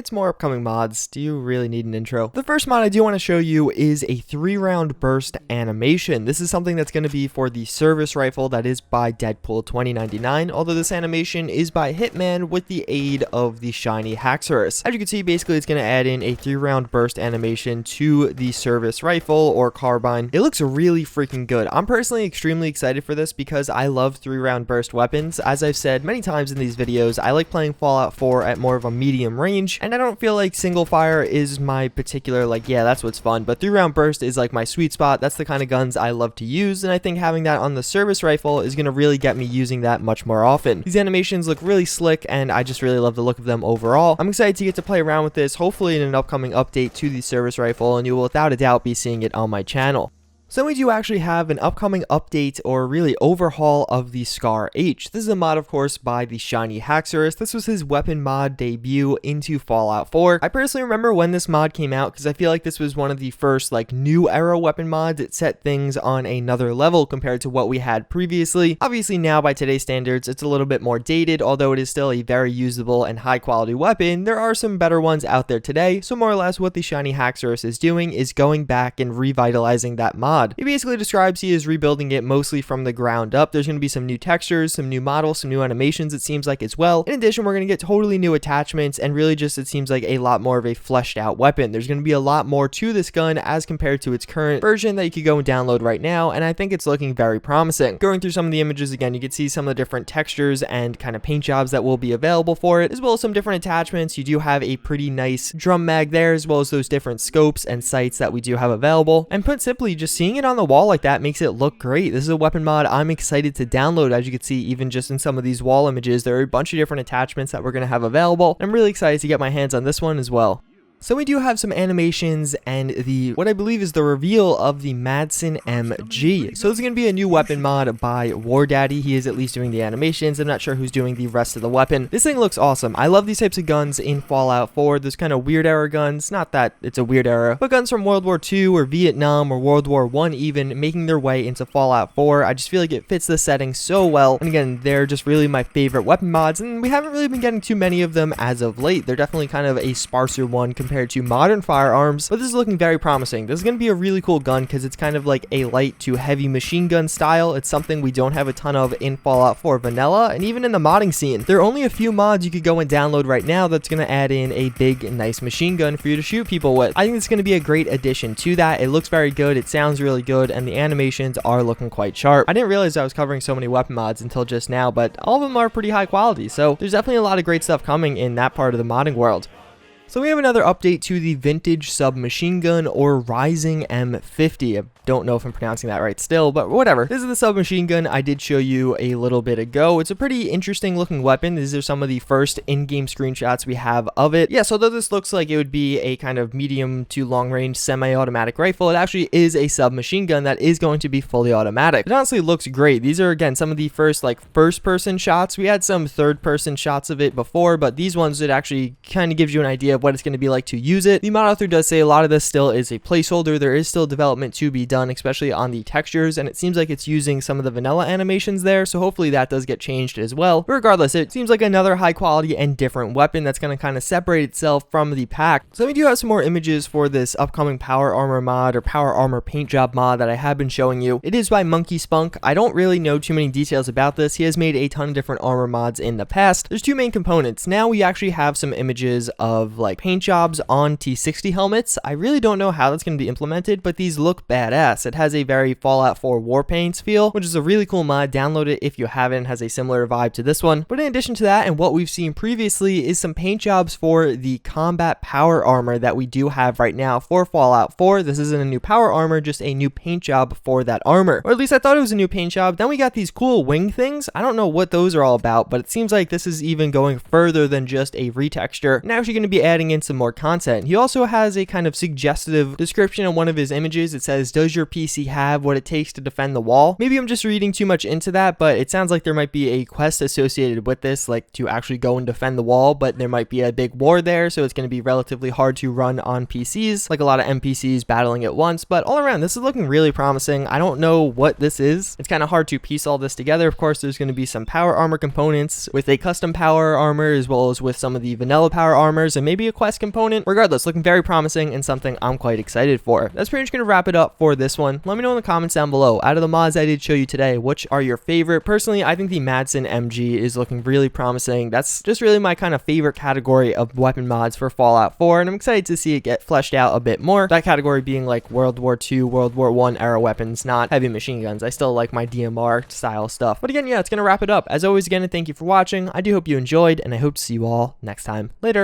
It's more upcoming mods. Do you really need an intro? The first mod I do want to show you is a 3-round burst animation. This is something that's going to be for the service rifle that is by Deadpool 2099, although this animation is by Hitman with the aid of the shiny Haxorus. As you can see, basically it's going to add in a 3-round burst animation to the service rifle or carbine. It looks really freaking good. I'm personally extremely excited for this because I love 3-round burst weapons. As I've said many times in these videos, I like playing Fallout 4 at more of a medium range, and I don't feel like single fire is my particular, like, yeah, that's what's fun, but 3-round burst is like my sweet spot. That's the kind of guns I love to use, and I think having that on the service rifle is going to really get me using that much more often. These animations look really slick, and I just really love the look of them overall. I'm excited to get to play around with this, hopefully in an upcoming update to the service rifle, and you will without a doubt be seeing it on my channel. So we do actually have an upcoming update or really overhaul of the Scar H. This is a mod, of course, by the shiny Haxorus. This was his weapon mod debut into Fallout 4. I personally remember when this mod came out because I feel like this was one of the first like new era weapon mods. It set things on another level compared to what we had previously. Obviously now by today's standards it's a little bit more dated, although it is still a very usable and high quality weapon. There are some better ones out there today, so more or less what the shiny Haxorus is doing is going back and revitalizing that mod. He basically describes he is rebuilding it mostly from the ground up. There's going to be some new textures, some new models, some new animations it seems like as well. In addition, we're going to get totally new attachments and really just it seems like a lot more of a fleshed out weapon. There's going to be a lot more to this gun as compared to its current version that you could go and download right now, and I think it's looking very promising. Going through some of the images again, you can see some of the different textures and kind of paint jobs that will be available for it, as well as some different attachments. You do have a pretty nice drum mag there, as well as those different scopes and sights that we do have available. And put simply, just seeing it on the wall like that makes it look great. This is a weapon mod I'm excited to download. As you can see, even just in some of these wall images, there are a bunch of different attachments that we're going to have available. I'm really excited to get my hands on this one as well. So we do have some animations and what I believe is the reveal of the Madsen MG. So this is going to be a new weapon mod by War Daddy. He is at least doing the animations. I'm not sure who's doing the rest of the weapon. This thing looks awesome. I love these types of guns in Fallout 4. Those kind of weird era guns. Not that it's a weird era, but guns from World War II or Vietnam or World War I even making their way into Fallout 4. I just feel like it fits the setting so well. And again, they're just really my favorite weapon mods, and we haven't really been getting too many of them as of late. They're definitely kind of a sparser one compared to modern firearms, but this is looking very promising. This is going to be a really cool gun because it's kind of like a light to heavy machine gun style. It's something we don't have a ton of in Fallout 4 vanilla, and even in the modding scene. There are only a few mods you could go and download right now that's going to add in a big, nice machine gun for you to shoot people with. I think it's going to be a great addition to that. It looks very good, it sounds really good, and the animations are looking quite sharp. I didn't realize I was covering so many weapon mods until just now, but all of them are pretty high quality, so there's definitely a lot of great stuff coming in that part of the modding world. So we have another update to the vintage submachine gun or Rising M50. I don't know if I'm pronouncing that right still, but whatever. This is the submachine gun I did show you a little bit ago. It's a pretty interesting looking weapon. These are some of the first in-game screenshots we have of it. Yeah, so though this looks like it would be a kind of medium to long range semi-automatic rifle, it actually is a submachine gun that is going to be fully automatic. It honestly looks great. These are again some of the first like first person shots. We had some third person shots of it before, but these ones, it actually kind of gives you an idea of what it's going to be like to use it. The mod author does say a lot of this still is a placeholder. There is still development to be done, especially on the textures, and it seems like it's using some of the vanilla animations there, so hopefully that does get changed as well. But regardless, it seems like another high quality and different weapon that's going to kind of separate itself from the pack. So we do have some more images for this upcoming power armor mod or power armor paint job mod that I have been showing you. It is by Monkey Spunk. I don't really know too many details about this. He has made a ton of different armor mods in the past. There's two main components. Now we actually have some images of like paint jobs on T60 helmets. I really don't know how that's going to be implemented, but these look badass. It has a very Fallout 4 war paints feel, which is a really cool mod. Download it if you haven't. It has a similar vibe to this one. But in addition to that, and what we've seen previously, is some paint jobs for the combat power armor that we do have right now for Fallout 4. This isn't a new power armor, just a new paint job for that armor. Or at least I thought it was a new paint job. Then we got these cool wing things. I don't know what those are all about, but it seems like this is even going further than just a retexture. And actually going to be adding in some more content. He also has a kind of suggestive description in one of his images. It says, "Does your PC have what it takes to defend the wall?" Maybe I'm just reading too much into that, but it sounds like there might be a quest associated with this, like to actually go and defend the wall, but there might be a big war there, so it's going to be relatively hard to run on PCs, like a lot of NPCs battling at once. But all around, this is looking really promising. I don't know what this is. It's kind of hard to piece all this together. Of course, there's going to be some power armor components with a custom power armor, as well as with some of the vanilla power armors, and maybe maybe a quest component. Regardless, looking very promising and something I'm quite excited for. That's pretty much going to wrap it up for this one. Let me know in the comments down below, out of the mods I did show you today, which are your favorite? Personally, I think the Madsen MG is looking really promising. That's just really my kind of favorite category of weapon mods for Fallout 4, and I'm excited to see it get fleshed out a bit more. That category being like World War II, World War I era weapons, not heavy machine guns. I still like my DMR style stuff. But again, yeah, it's going to wrap it up. As always, again, thank you for watching. I do hope you enjoyed, and I hope to see you all next time. Later.